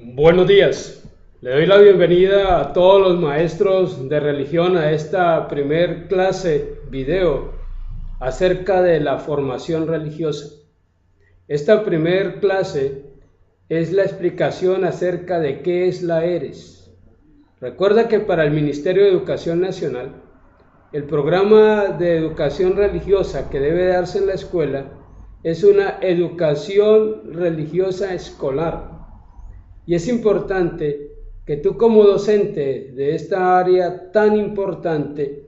Buenos días. Le doy la bienvenida a todos los maestros de religión a esta primer clase video acerca de la formación religiosa. Esta primer clase es la explicación acerca de qué es la ERES. Recuerda que para el Ministerio de Educación Nacional, el programa de educación religiosa que debe darse en la escuela es una educación religiosa escolar. Y es importante que tú como docente de esta área tan importante,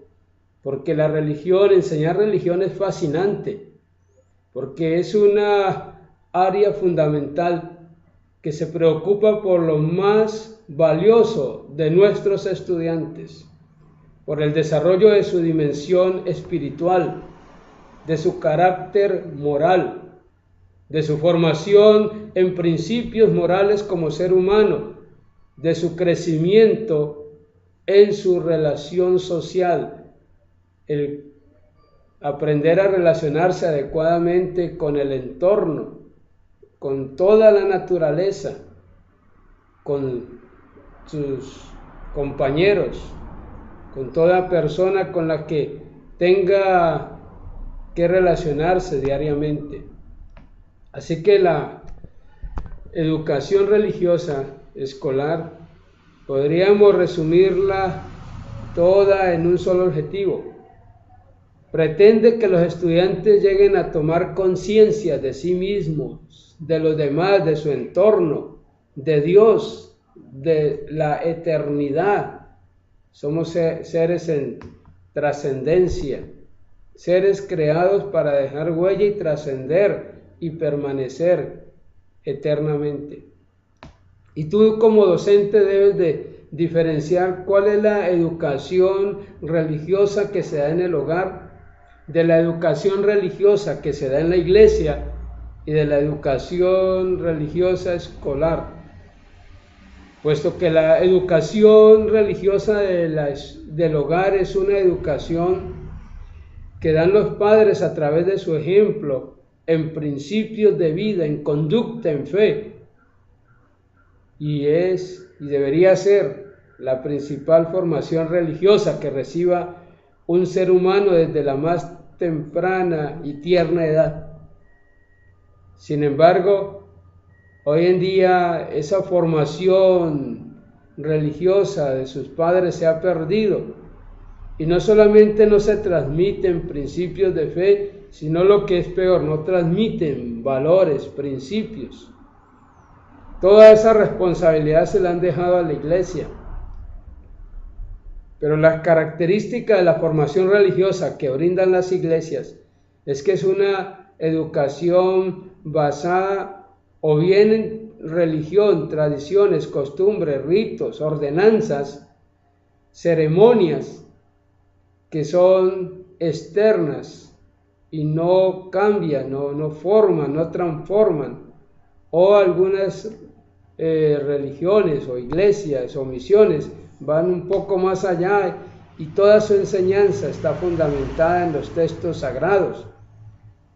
porque la religión, enseñar religión es fascinante, porque es una área fundamental que se preocupa por lo más valioso de nuestros estudiantes, por el desarrollo de su dimensión espiritual, de su carácter moral, de su formación en principios morales como ser humano, de su crecimiento en su relación social, el aprender a relacionarse adecuadamente con el entorno, con toda la naturaleza, con sus compañeros, con toda persona con la que tenga que relacionarse diariamente. Así que la educación religiosa escolar podríamos resumirla toda en un solo objetivo. Pretende que los estudiantes lleguen a tomar conciencia de sí mismos, de los demás, de su entorno, de Dios, de la eternidad. Somos seres en trascendencia, seres creados para dejar huella y trascender y permanecer eternamente. Y tú como docente debes de diferenciar cuál es la educación religiosa que se da en el hogar, de la educación religiosa que se da en la iglesia y de la educación religiosa escolar, puesto que la educación religiosa del hogar es una educación que dan los padres a través de su ejemplo, en principios de vida, en conducta, en fe, y debería ser la principal formación religiosa que reciba un ser humano desde la más temprana y tierna edad. Sin embargo, hoy en día esa formación religiosa de sus padres se ha perdido, y no solamente no se transmiten principios de fe, sino lo que es peor, no transmiten valores, principios. Toda esa responsabilidad se la han dejado a la iglesia. Pero la característica de la formación religiosa que brindan las iglesias es que es una educación basada o bien en religión, tradiciones, costumbres, ritos, ordenanzas, ceremonias que son externas y no cambian, no forman, no transforman, o algunas religiones o iglesias o misiones van un poco más allá y toda su enseñanza está fundamentada en los textos sagrados,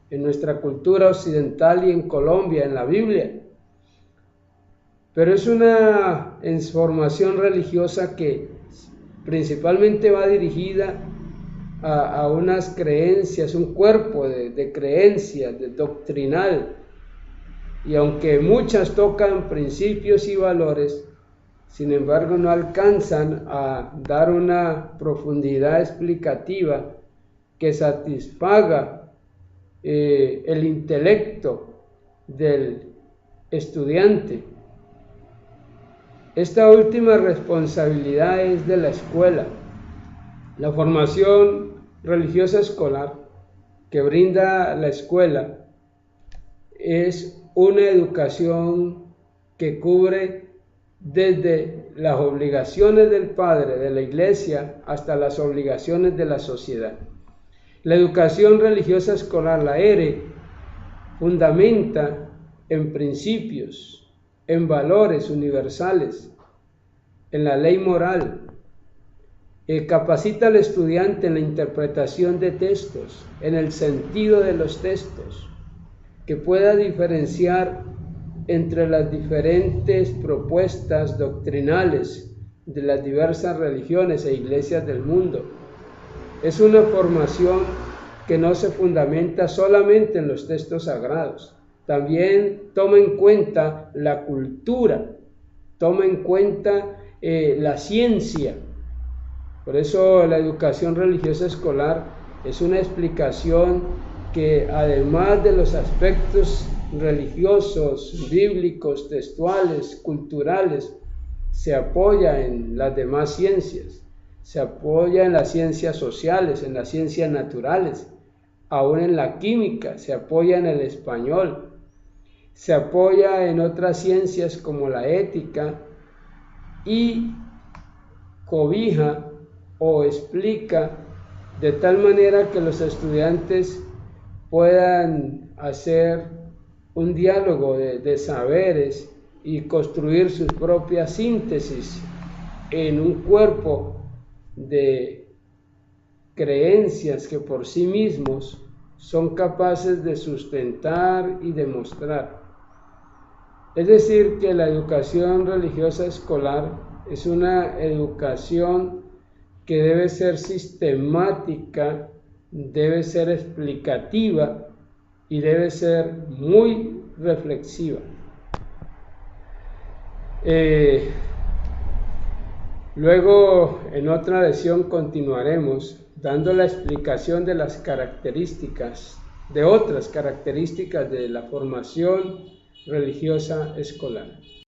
en nuestra cultura occidental y en Colombia, en la Biblia. Pero es una formación religiosa que principalmente va dirigida a unas creencias, un cuerpo de creencias, de doctrinal, y aunque muchas tocan principios y valores, sin embargo no alcanzan a dar una profundidad explicativa que satisfaga el intelecto del estudiante. Esta última responsabilidad es de la escuela. La formación religiosa escolar que brinda la escuela es una educación que cubre desde las obligaciones del padre, de la iglesia, hasta las obligaciones de la sociedad. La educación religiosa escolar, la ERE, fundamenta en principios, en valores universales, en la ley moral. Capacita al estudiante en la interpretación de textos, en el sentido de los textos, que pueda diferenciar entre las diferentes propuestas doctrinales de las diversas religiones e iglesias del mundo. Es una formación que no se fundamenta solamente en los textos sagrados, también toma en cuenta la cultura, toma en cuenta la ciencia. Por eso la educación religiosa escolar es una explicación que, además de los aspectos religiosos, bíblicos, textuales, culturales, se apoya en las demás ciencias, se apoya en las ciencias sociales, en las ciencias naturales, aún en la química, se apoya en el español, se apoya en otras ciencias como la ética y cobija o explica de tal manera que los estudiantes puedan hacer un diálogo de saberes y construir sus propias síntesis en un cuerpo de creencias que por sí mismos son capaces de sustentar y demostrar. Es decir, que la educación religiosa escolar es una educación que debe ser sistemática, debe ser explicativa y debe ser muy reflexiva. Luego, en otra lección continuaremos dando la explicación de las características, de otras características de la formación religiosa escolar.